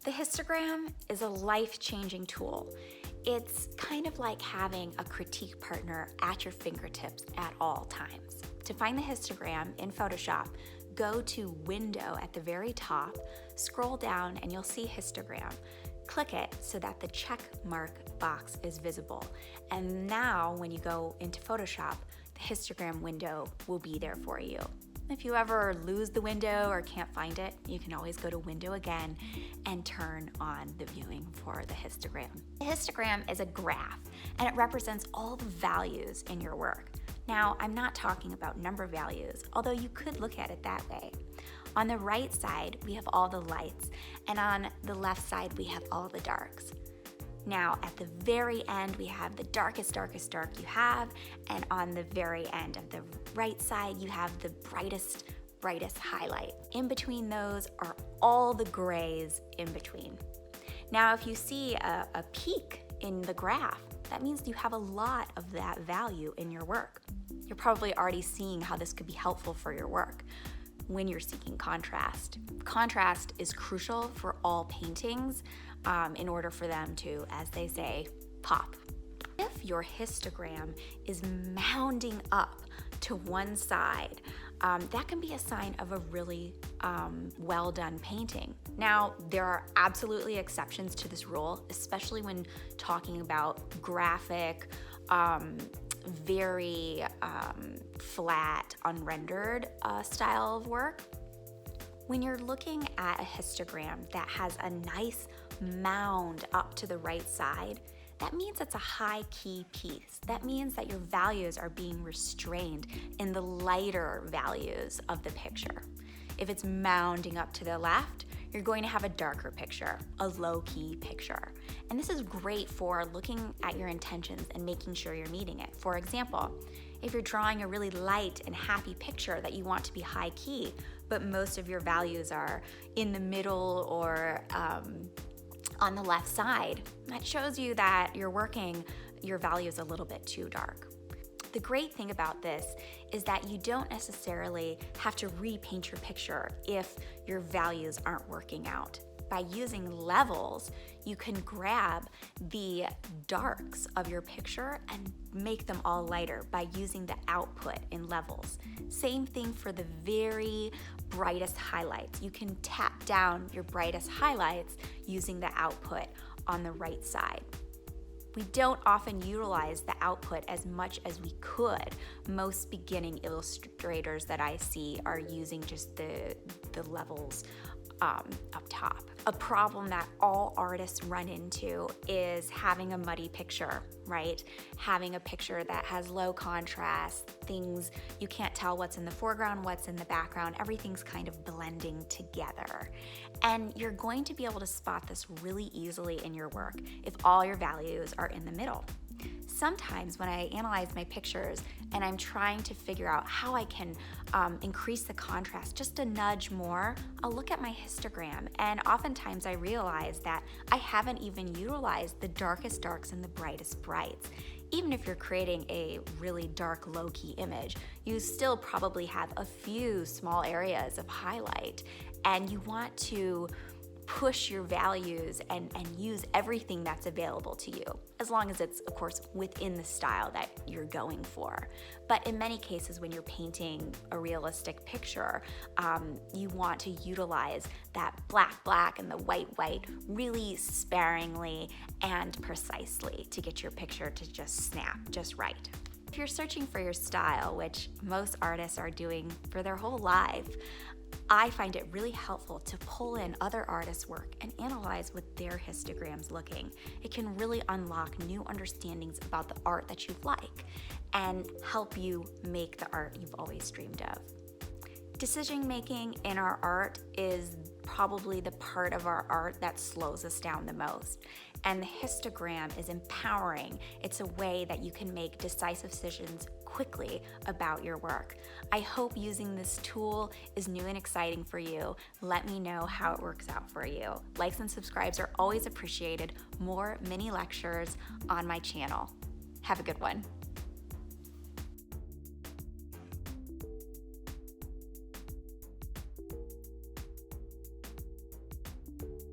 The histogram is a life-changing tool. It's kind of like having a critique partner at your fingertips at all times. To find the histogram in Photoshop, go to Window at the very top, scroll down, and you'll see Histogram. Click it so that the check mark box is visible. And now when you go into Photoshop, the histogram window will be there for you. If you ever lose the window or can't find it, you can always go to Window again and turn on the viewing for the histogram. The histogram is a graph, and it represents all the values in your work. Now, I'm not talking about number values, although you could look at it that way. On the right side, we have all the lights, and on the left side, we have all the darks. Now, at the very end, we have the darkest dark you have, and on the very end of the right side, you have the brightest highlight. In between those are all the grays in between. Now, if you see a peak in the graph, that means you have a lot of that value in your work. You're probably already seeing how this could be helpful for your work when you're seeking contrast. Contrast is crucial for all paintings in order for them to, as they say, pop. If your histogram is mounding up to one side, that can be a sign of a really well done painting. Now, there are absolutely exceptions to this rule, especially when talking about graphic, very flat, unrendered style of work. When you're looking at a histogram that has a nice mound up to the right side, that means it's a high key piece. That means that your values are being restrained in the lighter values of the picture. If it's mounding up to the left, you're going to have a darker picture, a low-key picture. And this is great for looking at your intentions and making sure you're meeting it. For example, if you're drawing a really light and happy picture that you want to be high-key, but most of your values are in the middle or on the left side, that shows you that you're working your values a little bit too dark. The great thing about this is that you don't necessarily have to repaint your picture if your values aren't working out. By using levels, you can grab the darks of your picture and make them all lighter by using the output in levels. Same thing for the very brightest highlights. You can tap down your brightest highlights using the output on the right side. We don't often utilize the output as much as we could. Most beginning illustrators that I see are using just the levels up top. A problem that all artists run into is having a muddy picture, right? Having a picture that has low contrast, things, you can't tell what's in the foreground, what's in the background, everything's kind of blending together. And you're going to be able to spot this really easily in your work if all your values are in the middle. Sometimes when I analyze my pictures and I'm trying to figure out how I can increase the contrast just a nudge more, I'll look at my histogram, and oftentimes I realize that I haven't even utilized the darkest darks and the brightest brights. Even if you're creating a really dark, low-key image, you still probably have a few small areas of highlight, and you want to push your values and use everything that's available to you, as long as it's, of course, within the style that you're going for. But in many cases, when you're painting a realistic picture, you want to utilize that black and the white really sparingly and precisely to get your picture to just snap just right. If you're searching for your style, which most artists are doing for their whole life, I find it really helpful to pull in other artists' work and analyze what their histogram's looking. It can really unlock new understandings about the art that you like and help you make the art you've always dreamed of. Decision making in our art is probably the part of our art that slows us down the most. And the histogram is empowering. It's a way that you can make decisive decisions quickly about your work. I hope using this tool is new and exciting for you. Let me know how it works out for you. Likes and subscribes are always appreciated. More mini lectures on my channel. Have a good one.